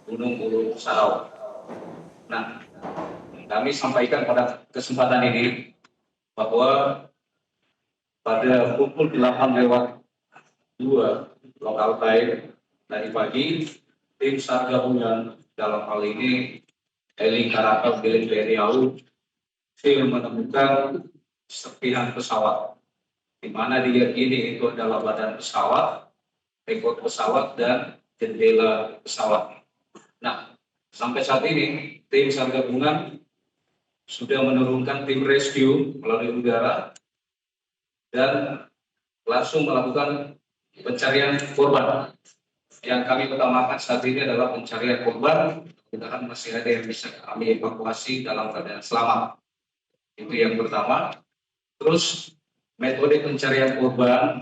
Gunung Ulu Sarau. Nah, kami sampaikan pada kesempatan ini bahwa pada pukul 8:02 lokal time tadi pagi, tim SAR gabungan dalam hal ini heli Karakal milik TNI AU menemukan serpihan pesawat, di mana diyakini itu adalah badan pesawat, ekor pesawat, dan jendela pesawat. Nah, sampai saat ini tim SAR gabungan sudah menurunkan tim rescue melalui udara dan langsung melakukan pencarian korban. Yang kami utamakan saat ini adalah pencarian korban. Mudah-mudahan masih ada yang bisa kami evakuasi dalam keadaan selamat. Itu yang pertama. Terus metode pencarian korban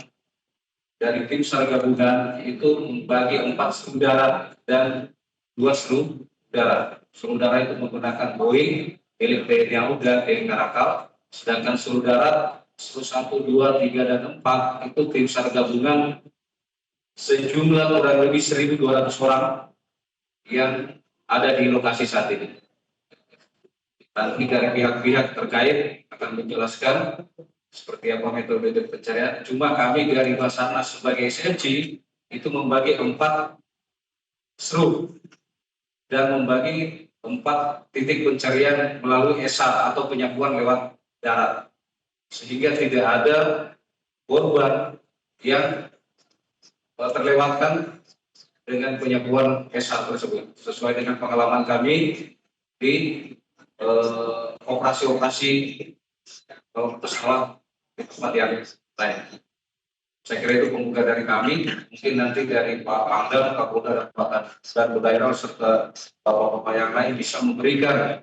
dari tim SAR gabungan itu membagi 4 seru darat dan 2 seru darat. Seru darat itu menggunakan Boeing milik TNI AU dan TNI Karakal, sedangkan seru darat seru 1, 2, 3, dan 4 itu tim SAR gabungan sejumlah kurang lebih 1.200 orang yang ada di lokasi saat ini. Nanti dari pihak-pihak terkait akan menjelaskan seperti apa metode pencarian. Cuma kami dari Basarnas sebagai SMC itu membagi 4 seru dan membagi 4 titik pencarian melalui SAR atau penyapuan lewat darat, sehingga tidak ada korban yang terlewatkan dengan penyapuan SAR tersebut. Sesuai dengan pengalaman kami di operasi-operasi pesawat di tempat yang lain. Saya kira itu pembuka dari kami. Mungkin nanti dari Pak Pangdam, Kapolda, dan Daerah serta bapak-bapak yang lain bisa memberikan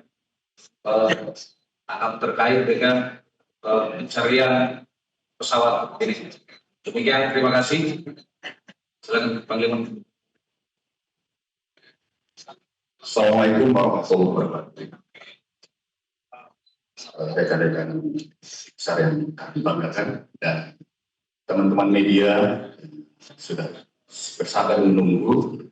terkait dengan pencarian pesawat ini. Demikian, terima kasih. Silakan Panglima. Assalamualaikum warahmatullahi wabarakatuh. Rekan-rekan besar yang kami banggakan dan teman-teman media sudah bersabar menunggu.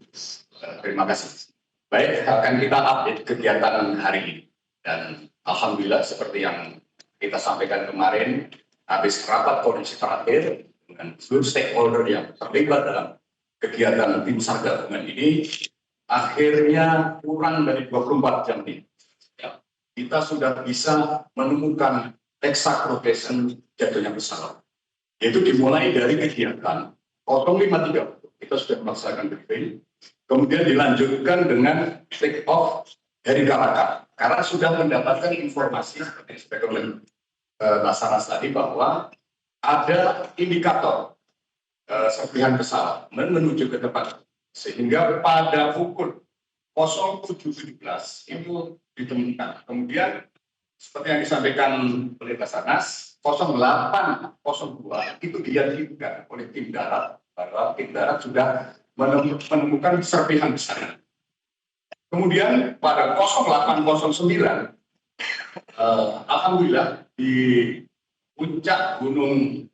Terima kasih. Baik, akan kita update kegiatan hari ini. Dan alhamdulillah seperti yang kita sampaikan kemarin, habis rapat koordinasi terakhir dengan seluruh stakeholder yang terlibat dalam kegiatan tim SAR gabungan ini, akhirnya kurang dari 24 jam ini, ya, kita sudah bisa menemukan exact location jatuhnya pesawat. Yaitu dimulai dari kegiatan 05.30, kita sudah melaksanakan briefing, kemudian dilanjutkan dengan take off dari Karakal. Karena sudah mendapatkan informasi seperti disampaikan Basarnas tadi bahwa ada indikator serpihan pesawat menuju ke tempat, sehingga pada pukul 07.17 itu ditemukan. Kemudian seperti yang disampaikan oleh Basarnas, 08.02 itu diyakinkan oleh tim darat bahwa tim darat sudah menemukan serpihan pesawat. Kemudian pada 08.09 alhamdulillah di puncak Gunung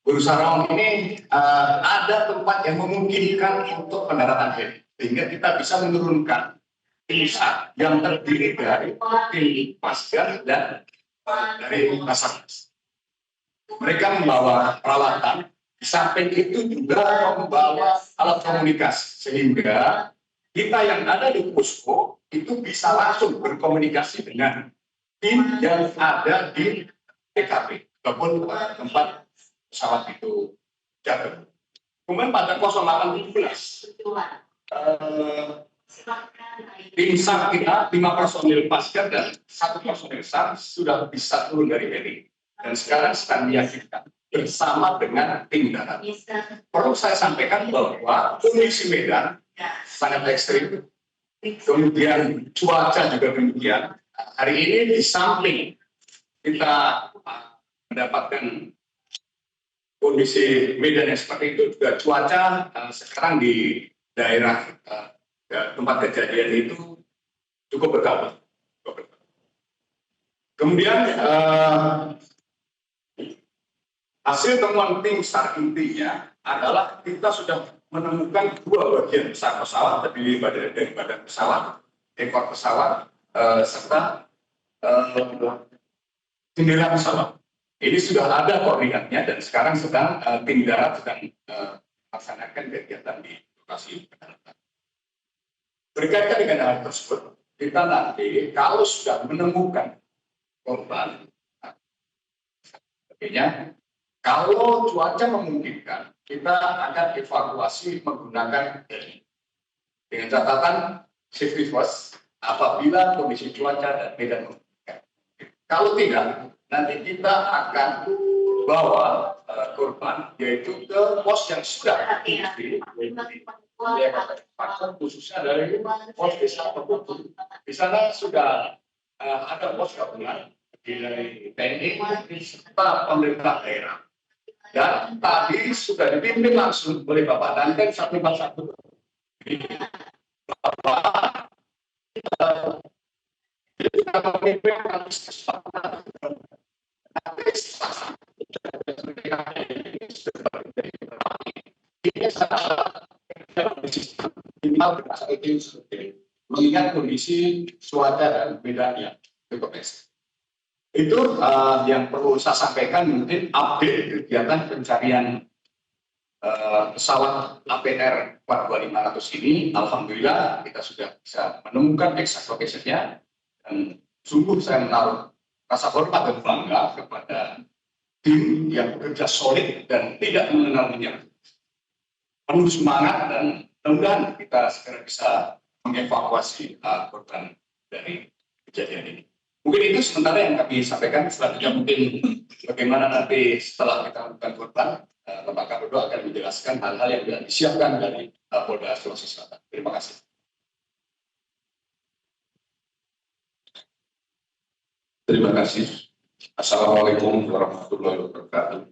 Ulu Sarau ini ada tempat yang memungkinkan untuk pendaratan heli, sehingga kita bisa menurunkan tim SAR yang terdiri dari tim Pasgar dan dari Basarnas. Mereka membawa peralatan, di samping itu juga membawa alat komunikasi, sehingga kita yang ada di posko itu bisa langsung berkomunikasi dengan tim yang ada di TKP ataupun tempat pesawat itu jatuh. Kemudian pada 08.17 tim SAR kita 5 personil Pasgar dan 1 personil SAR sudah bisa turun dari heli dan sekarang sedang diyakinkan bersama dengan tim darat. Perlu saya sampaikan bahwa kondisi Medan sangat ekstrim, kemudian cuaca juga demikian. Hari ini di samping kita mendapatkan kondisi Medan yang seperti itu, juga cuaca sekarang di daerah tempat kejadian itu cukup berkabut. Kemudian hasil temuan tim SAR intinya adalah kita sudah menemukan dua bagian besar pesawat terdiri dari badan pesawat, ekor pesawat, serta jendela pesawat. Ini sudah ada koordinatnya dan sekarang sedang tim darat sedang melaksanakan kegiatan di lokasi pendaratan. Berkaitan dengan hal tersebut, kita nanti kalau sudah menemukan korban, sebagainya, kalau cuaca memungkinkan, kita akan evakuasi menggunakan heli. Dengan catatan safety first, apabila kondisi cuaca dan medan memungkinkan. Kalau tidak, nanti kita akan bawa korban yaitu ke pos yang sudah khususnya dari pos desa Tebut. Di sana sudah ada pos gabungan dari TNI serta pemerintah daerah. Dan tadi sudah dipimpin langsung oleh Bapak Danten 141. Bapak kita memimpin mengingat kondisi cuaca dan bedanya itu yang perlu saya sampaikan. Mungkin update kegiatan pencarian pesawat APR 42500 ini, alhamdulillah kita sudah bisa menemukan exact location-nya dan sungguh saya menaruh rasa hormat dan bangga kepada tim yang bekerja solid dan tidak mengenal menyerah. Penuh semangat dan mudah-mudahan kita segera bisa mengevakuasi korban dari kejadian ini. Mungkin itu sementara yang kami sampaikan. Selanjutnya mungkin bagaimana nanti setelah kita lakukan korban, Bapak Kapolda akan menjelaskan hal-hal yang sudah disiapkan dari Polda Sulawesi Selatan. Terima kasih. Terima kasih. Assalamualaikum warahmatullahi wabarakatuh.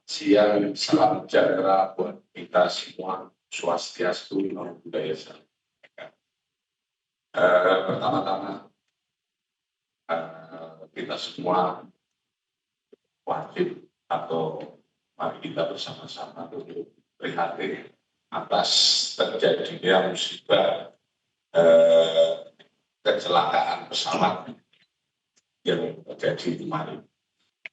Siang, salam sejahtera buat kita semua. Swastiastu, Namo Buddhaya. Pertama-tama, kita semua wajib atau mari kita bersama-sama untuk prihatin atas terjadinya musibah kecelakaan pesawat yang terjadi kemarin.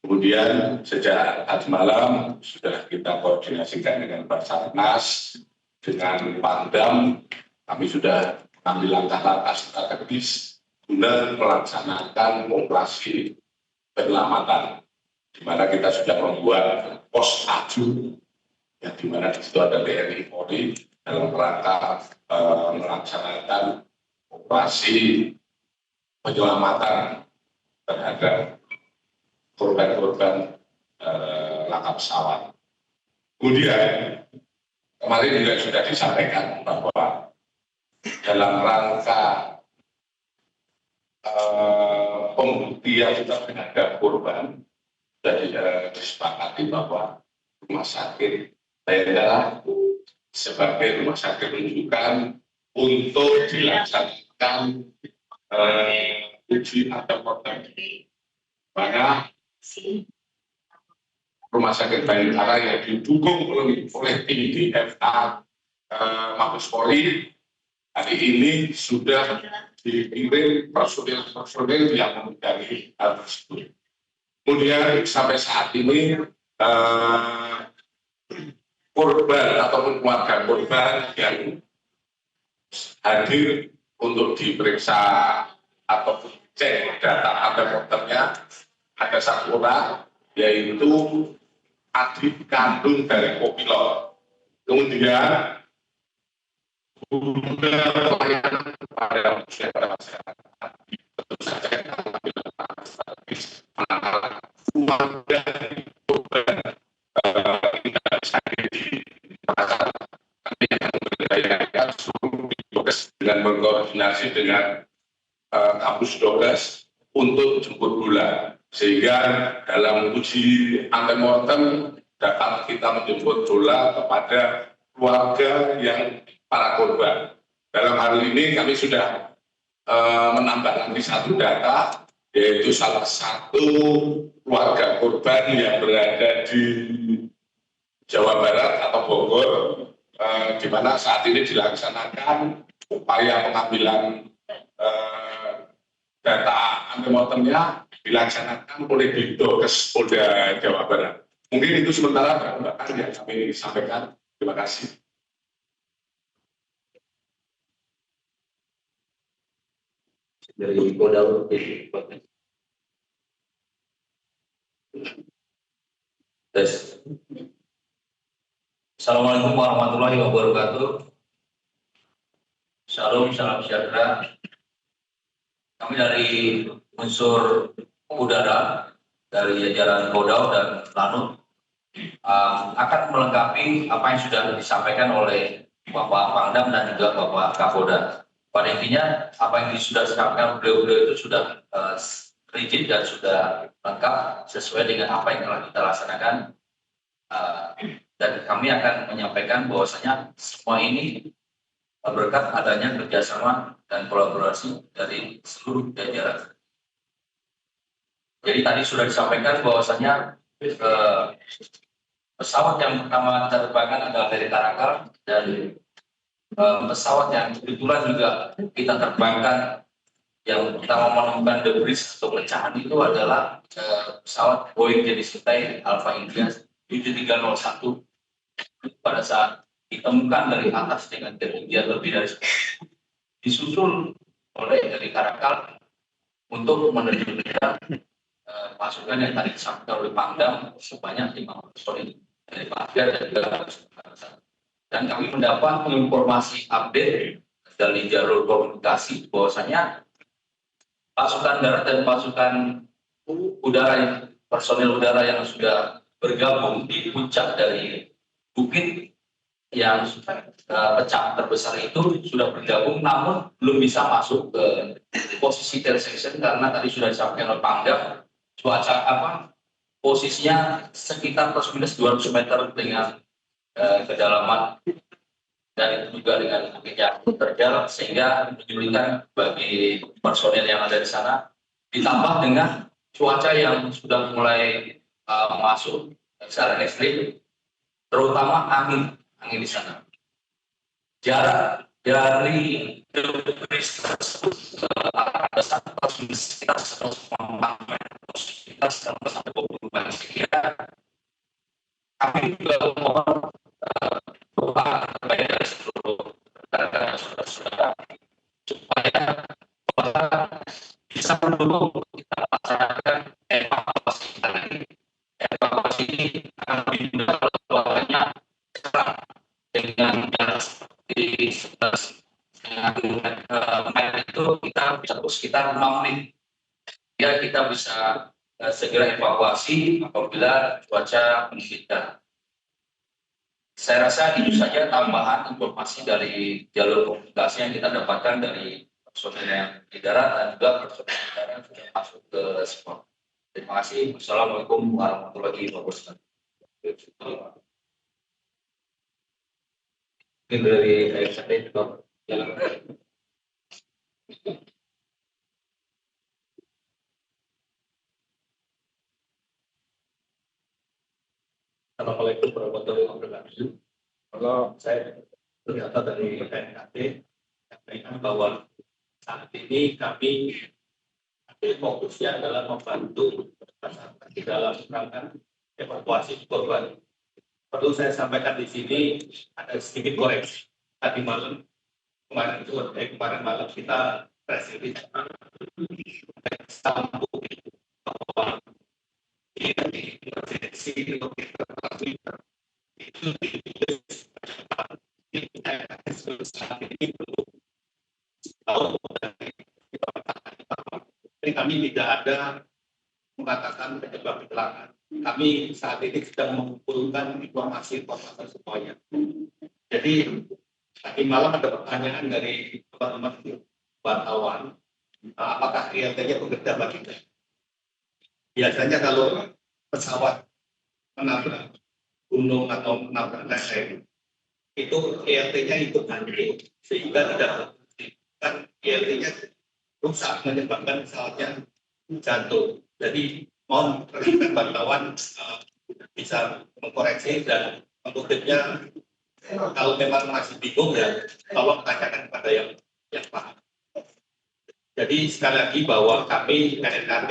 Kemudian sejak tadi malam sudah kita koordinasikan dengan Basarnas, dengan Pangdam, kami sudah ambil langkah-langkah strategis guna melaksanakan operasi penyelamatan, di mana kita sudah membuat pos aju, yang di mana di situ ada TNI Polri dalam rangka melaksanakan operasi penyelamatan terhadap korban-korban laka pesawat. Kemudian kemarin juga sudah disampaikan bahwa dalam rangka pembuktian terhadap korban sudah disepakati bahwa rumah sakit Daerah sebagai rumah sakit rujukan untuk dilaksanakan uji antemortem, mana Rumah Sakit Bayangkara yang didukung oleh tim DFA Mabes Polri hari ini sudah dikirim personil yang memegangi hal tersebut. Kemudian sampai saat ini korban ataupun keluarga korban yang hadir untuk diperiksa ataupun cek data antemortemnya ada satu orang, yaitu adik kandung dari kopilot. Kemudian pelayanan kepada masyarakat tentu saja penanganan keluarga dari korban tidak bisa diperasaan. Kami akan berdayakan seluruh petugas dengan berkoordinasi dengan Kapus 12 untuk jemput bola, sehingga dalam uji antemortem dapat kita menjemput bola kepada keluarga yang para korban. Dalam hal ini kami sudah menambah lagi satu data, yaitu salah satu keluarga korban yang berada di Jawa Barat atau Bogor, di mana saat ini dilaksanakan upaya pengambilan data antemortemnya dilaksanakan oleh Dinkes Polda Jawa Barat. Mungkin itu sementara gambaran yang kami sampaikan. Terima kasih. Dari Polda. Tes. Assalamualaikum warahmatullahi wabarakatuh. Shalom, salam sejahtera. Kami dari unsur udara dari jajaran Kodam dan Lanut akan melengkapi apa yang sudah disampaikan oleh Bapak Pangdam dan juga Bapak Kapolda. Pada intinya apa yang sudah disampaikan beliau-beliau itu sudah rigid dan sudah lengkap sesuai dengan apa yang telah kita laksanakan. Dan kami akan menyampaikan bahwasanya semua ini berkat adanya kerjasama dan kolaborasi dari seluruh jajaran. Jadi tadi sudah disampaikan bahwasanya pesawat yang pertama kita terbangkan adalah dari Tarakan, dan pesawat yang kebetulan juga kita terbangkan yang pertama menemukan debris atau pecahan itu adalah pesawat Boeing jenis Thai Alpha India 7301. Pada saat ditemukan dari atas dengan ketinggian lebih dari 10, disusul oleh dari Karakal untuk menerjunkan pasukan yang tadi disampaikan oleh Pangdam sebanyak 5 personil dari Pangdam dan juga dan kami mendapat informasi update dari jalur komunikasi bahwasanya pasukan darat dan pasukan udara yang personil udara yang sudah bergabung di puncak dari bukit yang pecah terbesar itu sudah bergabung, namun belum bisa masuk ke posisi intersection karena tadi sudah disampaikan oleh Pangdam cuaca posisinya sekitar plus minus 200 meter dengan kedalaman dan itu juga dengan bukit yang terjal sehingga menyulitkan bagi personel yang ada di sana, ditambah dengan cuaca yang sudah mulai masuk secara ekstrim, terutama angin di sana. Jarak dari debris tersebut ke arah dasar sekitar 104 meter, sekitar 120 meter. Sehingga kami juga mohon doa kepada dari seluruh rekan-rekan saudara supaya bisa mendukung kita laksanakan evakuasi kita ini. Evakuasi ini akan dimudahkan oleh keluarganya sekarang dengan jarak di 11 meter itu kita bisa sekitar 5 menit ya kita bisa segera evakuasi apabila cuaca mengizinkan. Saya rasa itu saja tambahan informasi dari jalur komunikasi yang kita dapatkan dari personel yang di darat dan juga personel yang sudah masuk ke spot. Terima kasih. Wassalamualaikum warahmatullahi wabarakatuh. Mungkin dari saya juga jalan. Assalamualaikum warahmatullahi wabarakatuh. Kalau saya ternyata dari KNKT menyampaikan bahwa saat ini kami fokusnya adalah membantu masyarakat di dalam rangka evakuasi korban. Perlu saya sampaikan di sini ada sedikit koreksi. Tadi malam kemarin malam kita presiden sambung bahwa ini emergency itu saat ini belum tahu dari kami tidak ada mengatakan penyebab kecelakaan. Kami saat ini sedang mengumpulkan informasi semuanya. Jadi tadi malam ada pertanyaan dari teman-teman wartawan, apakah ILT-nya bekerja bagi kita? Biasanya kalau pesawat menabrak gunung atau menabrak lereng, itu ILT-nya ikut hancur sehingga tidak kan ILT-nya rusak menyebabkan pesawatnya jatuh. Jadi mohon rekan wartawan bisa mengkoreksi dan untuk timnya, kalau memang masih bingung ya, tolong tanyakan kepada yang paham. Jadi sekali lagi bahwa kami KNKT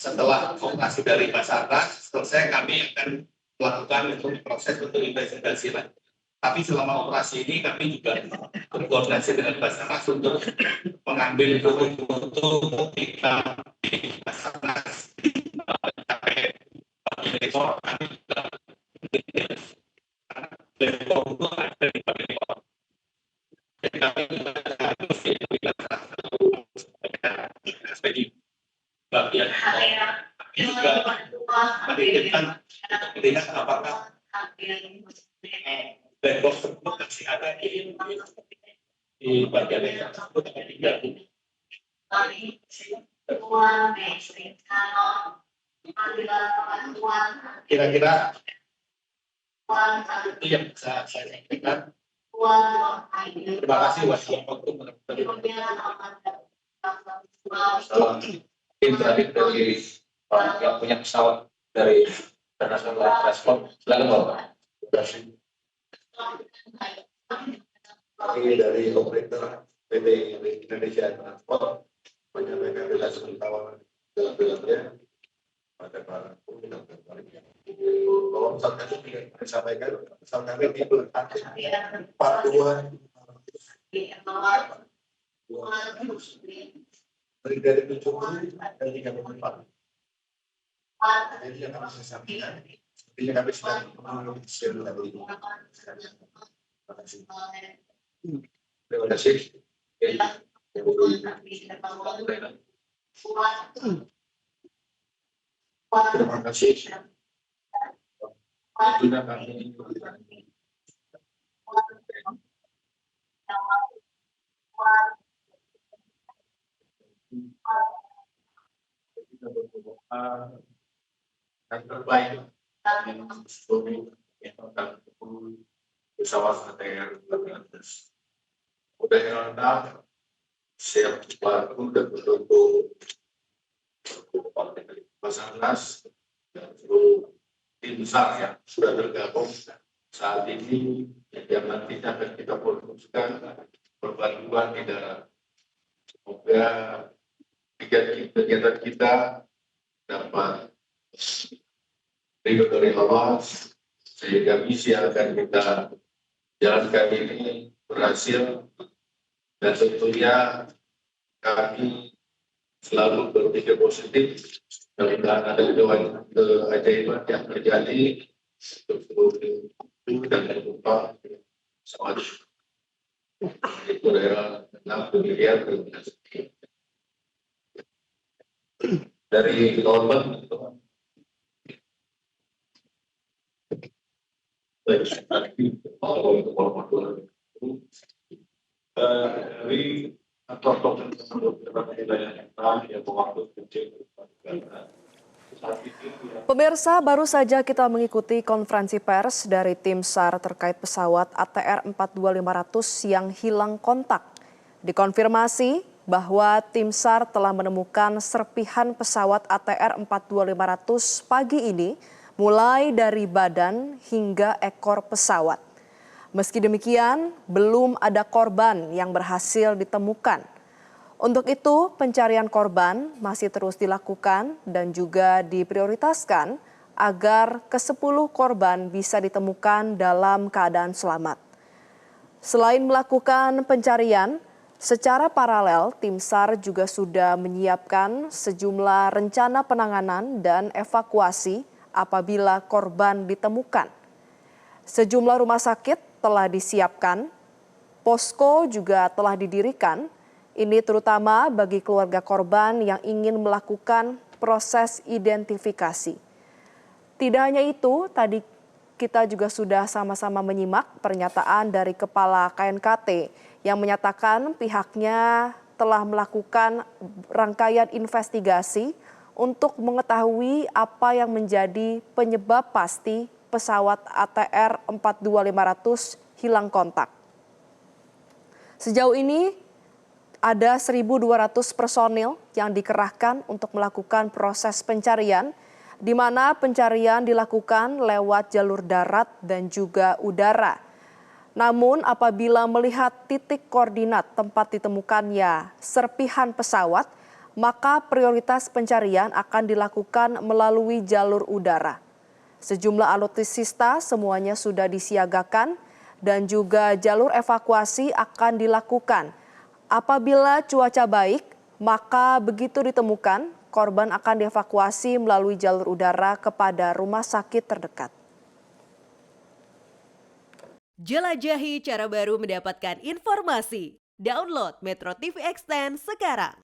setelah operasi dari Basarnas selesai, kami akan melakukan proses untuk investigasi lagi. Tapi selama operasi ini kami juga berkoordinasi dengan Basarnas untuk mengambil foto-foto ketika Basarnas sampai rekor kami juga foto ada di rekor. Jadi kami harus sebagai bagian kami juga menitipkan untuk melihat apakah black box tersebut masih ada di bagian yang tersebut atau tidak. Kira-kira itu yang bisa saya sampaikan. Terima kasih wassalamualaikum warahmatullahi wabarakatuh. Tim terakhir dari yang punya pesawat dari International Transport, silakan Bapak. Terima kasih. Ini dari operator PT Indonesia Transport menyampaikan bela sungkawa dalam-dalamnya pada para peminat dan baliknya. Bahwa pesawat kami tidak disampaikan, pesawat kami di Atlet 42 dari 70 dan 34. Jadi yang kami sampaikan, sepertinya kami sedang share tadi. Terima kasih. Terima kasih. Terima kasih. Tentunya kami kita berdoa yang terbaik yang seluruh yang akan pesawat ATR 14. Mudah-mudahan siap bantu dan betul-betul Basarnas dan seluruh tim SAR yang sudah tergabung saat ini yang nantinya akan kita fokuskan perbantuan di darat. Semoga kegiatan kita dapat ridho dari Allah sehingga misi yang akan kita jalankan ini berhasil, dan tentunya kami selalu berpikir positif karena ada keajaiban yang terjadi untuk seluruh dan lupa sama itu daerah 6 miliar dari korban. Dari atau Pemirsa, baru saja kita mengikuti konferensi pers dari tim SAR terkait pesawat ATR 42500 yang hilang kontak. Dikonfirmasi bahwa tim SAR telah menemukan serpihan pesawat ATR 42500 pagi ini, mulai dari badan hingga ekor pesawat. Meski demikian, belum ada korban yang berhasil ditemukan. Untuk itu, pencarian korban masih terus dilakukan dan juga diprioritaskan agar ke-10 korban bisa ditemukan dalam keadaan selamat. Selain melakukan pencarian, secara paralel tim SAR juga sudah menyiapkan sejumlah rencana penanganan dan evakuasi apabila korban ditemukan. Sejumlah rumah sakit telah disiapkan, posko juga telah didirikan, ini terutama bagi keluarga korban yang ingin melakukan proses identifikasi. Tidak hanya itu, tadi kita juga sudah sama-sama menyimak pernyataan dari Kepala KNKT yang menyatakan pihaknya telah melakukan rangkaian investigasi untuk mengetahui apa yang menjadi penyebab pasti pesawat ATR 42500 hilang kontak. Sejauh ini ada 1.200 personil yang dikerahkan untuk melakukan proses pencarian di mana pencarian dilakukan lewat jalur darat dan juga udara. Namun apabila melihat titik koordinat tempat ditemukannya serpihan pesawat, maka prioritas pencarian akan dilakukan melalui jalur udara. Sejumlah alutsista semuanya sudah disiagakan dan juga jalur evakuasi akan dilakukan. Apabila cuaca baik, maka begitu ditemukan, korban akan dievakuasi melalui jalur udara kepada rumah sakit terdekat. Jelajahi cara baru mendapatkan informasi. Download Metro TV Extend sekarang.